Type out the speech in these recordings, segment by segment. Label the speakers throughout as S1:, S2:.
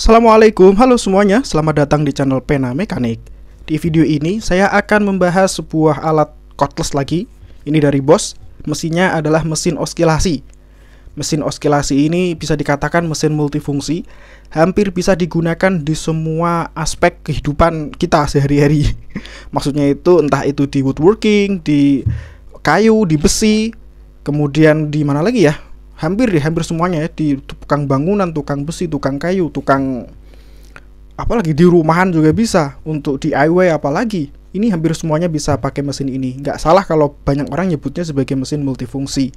S1: Assalamualaikum, halo semuanya, selamat datang di channel Pena Mekanik. Di video ini saya akan membahas sebuah alat cordless lagi. Ini dari Bosch, mesinnya adalah mesin oskilasi. Mesin oskilasi ini bisa dikatakan mesin multifungsi, hampir bisa digunakan di semua aspek kehidupan kita sehari-hari. Maksudnya itu entah itu di woodworking, di kayu, di besi, kemudian di mana lagi ya? Hampir semuanya ya, di tukang bangunan, tukang besi, tukang kayu, tukang apalagi di rumahan juga bisa, untuk DIY apalagi. Ini hampir semuanya bisa pakai mesin ini. Nggak salah kalau banyak orang nyebutnya sebagai mesin multifungsi.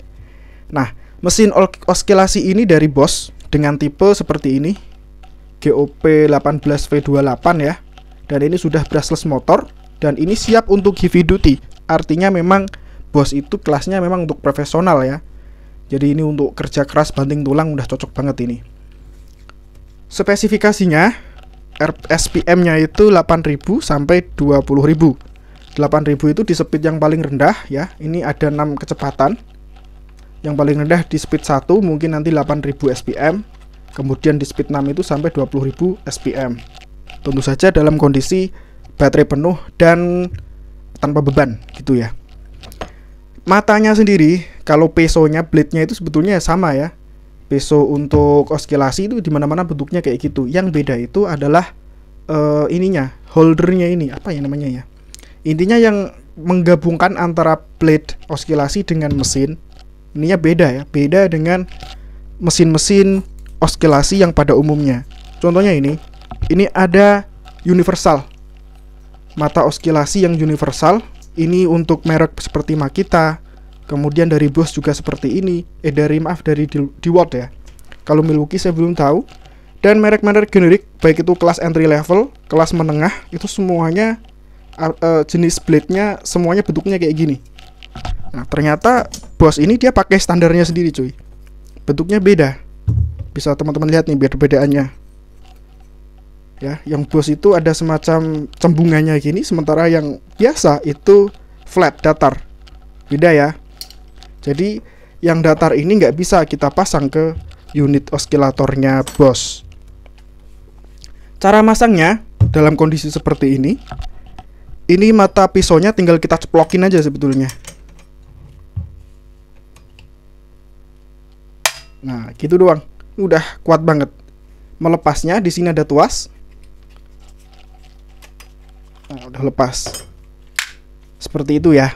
S1: Nah, mesin oskilasi ini dari Bosch dengan tipe seperti ini, GOP18V28 ya. Dan ini sudah brushless motor dan ini siap untuk heavy duty. Artinya memang Bosch itu kelasnya memang untuk profesional ya. Jadi ini untuk kerja keras banting tulang udah cocok banget ini. Spesifikasinya RPM-nya itu 8.000 sampai 20.000. 8.000 itu di speed yang paling rendah ya. Ini ada 6 kecepatan. Yang paling rendah di speed 1 mungkin nanti 8.000 SPM. Kemudian di speed 6 itu sampai 20.000 SPM. Tentu saja dalam kondisi baterai penuh dan tanpa beban gitu ya. Matanya sendiri, kalau pesonya, blade-nya itu sebetulnya sama ya. Peso untuk oskilasi itu dimana-mana bentuknya kayak gitu. Yang beda itu adalah ininya, holdernya ini, apa ya namanya ya. Intinya yang menggabungkan antara blade oskilasi dengan mesin, ininya beda ya. Beda dengan mesin-mesin oskilasi yang pada umumnya. Contohnya ini ada universal. Mata oskilasi yang universal. Ini untuk merek seperti Makita. Kemudian dari Bosch juga seperti ini. Dari DeWalt ya. Kalau Milwaukee saya belum tahu. Dan merek-merek generik, baik itu kelas entry level, kelas menengah, itu semuanya jenis blade-nya semuanya bentuknya kayak gini. Nah, ternyata Bosch ini dia pakai standarnya sendiri, cuy. Bentuknya beda. Bisa teman-teman lihat nih perbedaannya. Ya, yang Bosch itu ada semacam cembungannya gini, sementara yang biasa itu flat, datar. Beda ya. Jadi yang datar ini nggak bisa kita pasang ke unit oskilatornya Bosch. Cara masangnya dalam kondisi seperti ini mata pisaunya tinggal kita ceplokin aja sebetulnya. Nah, gitu doang. Udah kuat banget. Melepasnya di sini ada tuas. Nah, udah lepas. Seperti itu ya.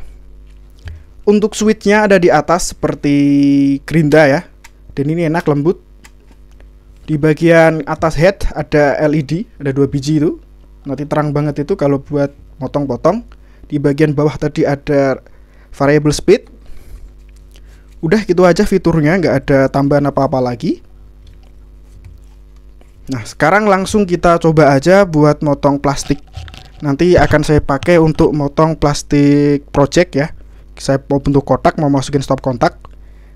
S1: Untuk switchnya ada di atas seperti gerinda ya. Dan ini enak, lembut. Di bagian atas head ada LED, ada 2 biji itu. Nanti terang banget itu kalau buat potong-potong. Di bagian bawah tadi ada variable speed. Udah gitu aja fiturnya, nggak ada tambahan apa-apa lagi. Nah, sekarang langsung kita coba aja buat motong plastik. Nanti akan saya pakai untuk motong plastik project ya. Saya mau bentuk kotak, mau masukin stop kontak.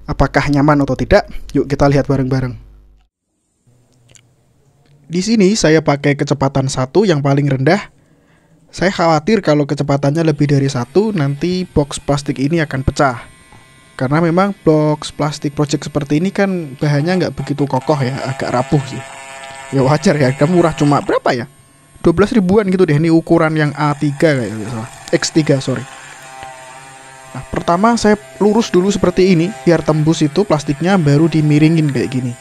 S1: Apakah nyaman atau tidak? Yuk kita lihat bareng-bareng. Di sini saya pakai kecepatan 1 yang paling rendah. Saya khawatir kalau kecepatannya lebih dari 1 nanti box plastik ini akan pecah. Karena memang box plastik project seperti ini kan bahannya nggak begitu kokoh ya, agak rapuh sih. Ya wajar ya, harga murah, cuma berapa ya? 12 ribuan gitu deh, ini ukuran yang A3 kayaknya, salah. X3 sorry. Nah, pertama saya lurus dulu seperti ini biar tembus itu plastiknya, baru dimiringin kayak gini.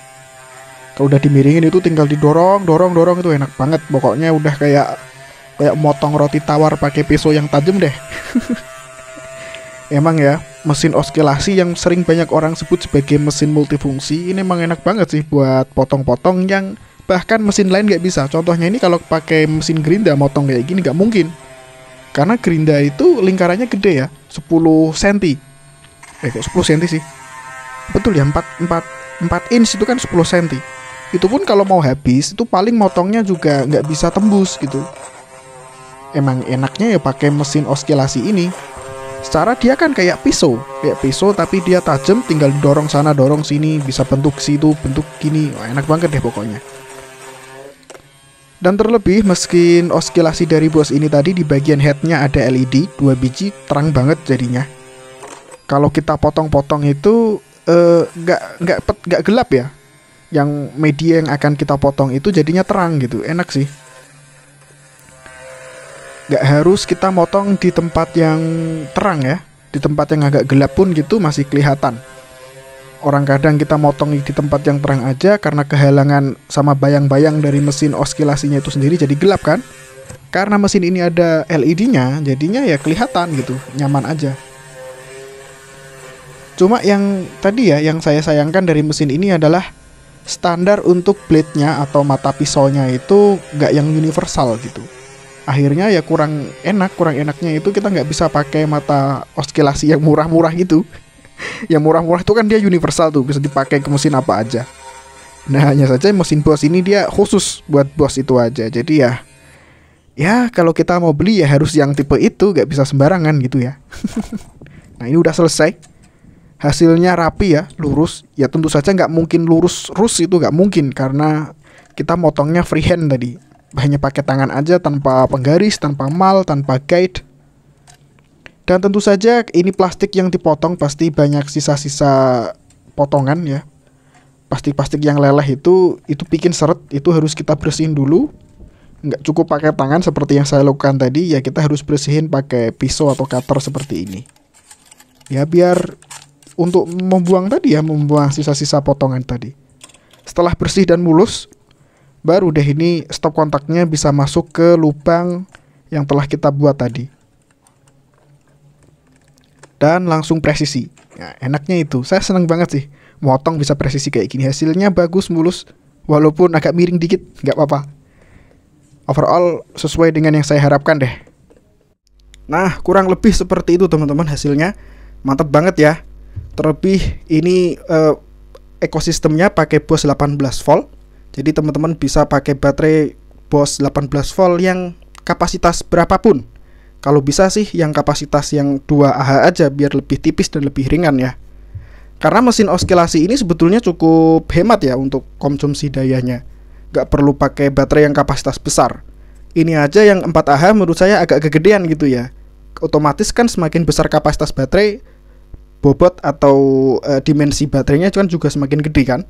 S1: Kalau udah dimiringin itu tinggal didorong itu enak banget. Pokoknya udah kayak motong roti tawar pakai pisau yang tajam deh. Emang ya, mesin oskilasi yang sering banyak orang sebut sebagai mesin multifungsi ini emang enak banget sih buat potong-potong yang bahkan mesin lain nggak bisa. Contohnya ini kalau pakai mesin gerinda motong kayak gini nggak mungkin. Karena gerinda itu lingkarannya gede ya, 10 cm. Kok 10 cm sih? Betul ya, 4 inch itu kan 10 cm. Itu pun kalau mau habis, itu paling motongnya juga nggak bisa tembus gitu. Emang enaknya ya pakai mesin oskilasi ini. Secara dia kan kayak pisau tapi dia tajam, tinggal dorong sana dorong sini, bisa bentuk situ, bentuk gini. Wah, enak banget deh pokoknya. Dan terlebih mesin oskilasi dari Bosch ini tadi di bagian headnya ada LED 2 biji, terang banget jadinya. Kalau kita potong-potong itu nggak gelap ya. yang media yang akan kita potong itu jadinya terang gitu. Enak sih. Gak harus kita motong di tempat yang terang ya. Di tempat yang agak gelap pun gitu masih kelihatan. Orang kadang kita motong di tempat yang terang aja karena kehalangan sama bayang-bayang dari mesin oskilasinya itu sendiri jadi gelap kan. Karena mesin ini ada LED-nya, jadinya ya kelihatan gitu, nyaman aja. Cuma yang tadi ya, yang saya sayangkan dari mesin ini adalah standar untuk blade-nya atau mata pisaunya itu nggak yang universal gitu. Akhirnya ya kurang enaknya itu kita nggak bisa pakai mata oskilasi yang murah-murah gitu. Yang murah-murah itu kan dia universal tuh, bisa dipakai ke mesin apa aja. Nah hanya saja mesin Boss ini dia khusus buat Boss itu aja. Jadi ya kalau kita mau beli ya harus yang tipe itu, nggak bisa sembarangan gitu ya. Nah ini udah selesai. Hasilnya rapi ya, lurus. Ya tentu saja nggak mungkin lurus itu nggak mungkin karena kita motongnya freehand tadi. Hanya pakai tangan aja tanpa penggaris, tanpa mal, tanpa guide. Dan tentu saja ini plastik yang dipotong pasti banyak sisa-sisa potongan ya. Plastik-plastik yang leleh itu bikin seret, itu harus kita bersihin dulu. Nggak cukup pakai tangan seperti yang saya lakukan tadi, ya kita harus bersihin pakai pisau atau cutter seperti ini. Ya biar untuk membuang tadi ya, membuang sisa-sisa potongan tadi. Setelah bersih dan mulus, baru deh ini stop kontaknya bisa masuk ke lubang yang telah kita buat tadi. Dan langsung presisi. Nah, enaknya itu, saya senang banget sih motong bisa presisi kayak gini. Hasilnya bagus, mulus, walaupun agak miring dikit, nggak apa-apa. Overall sesuai dengan yang saya harapkan deh. Nah kurang lebih seperti itu teman-teman hasilnya. Mantap banget ya. Terlebih ini ekosistemnya pakai Boss 18 volt. Jadi teman-teman bisa pakai baterai Boss 18 volt yang kapasitas berapapun. Kalau bisa sih yang kapasitas yang 2Ah aja biar lebih tipis dan lebih ringan ya. Karena mesin oskilasi ini sebetulnya cukup hemat ya untuk konsumsi dayanya. Gak perlu pakai baterai yang kapasitas besar. Ini aja yang 4Ah menurut saya agak kegedean gitu ya. Otomatis kan semakin besar kapasitas baterai, bobot atau dimensi baterainya kan juga semakin gede kan.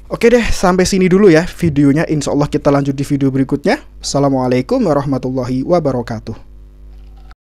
S1: Oke deh, sampai sini dulu ya videonya. Insya Allah kita lanjut di video berikutnya. Assalamualaikum warahmatullahi wabarakatuh.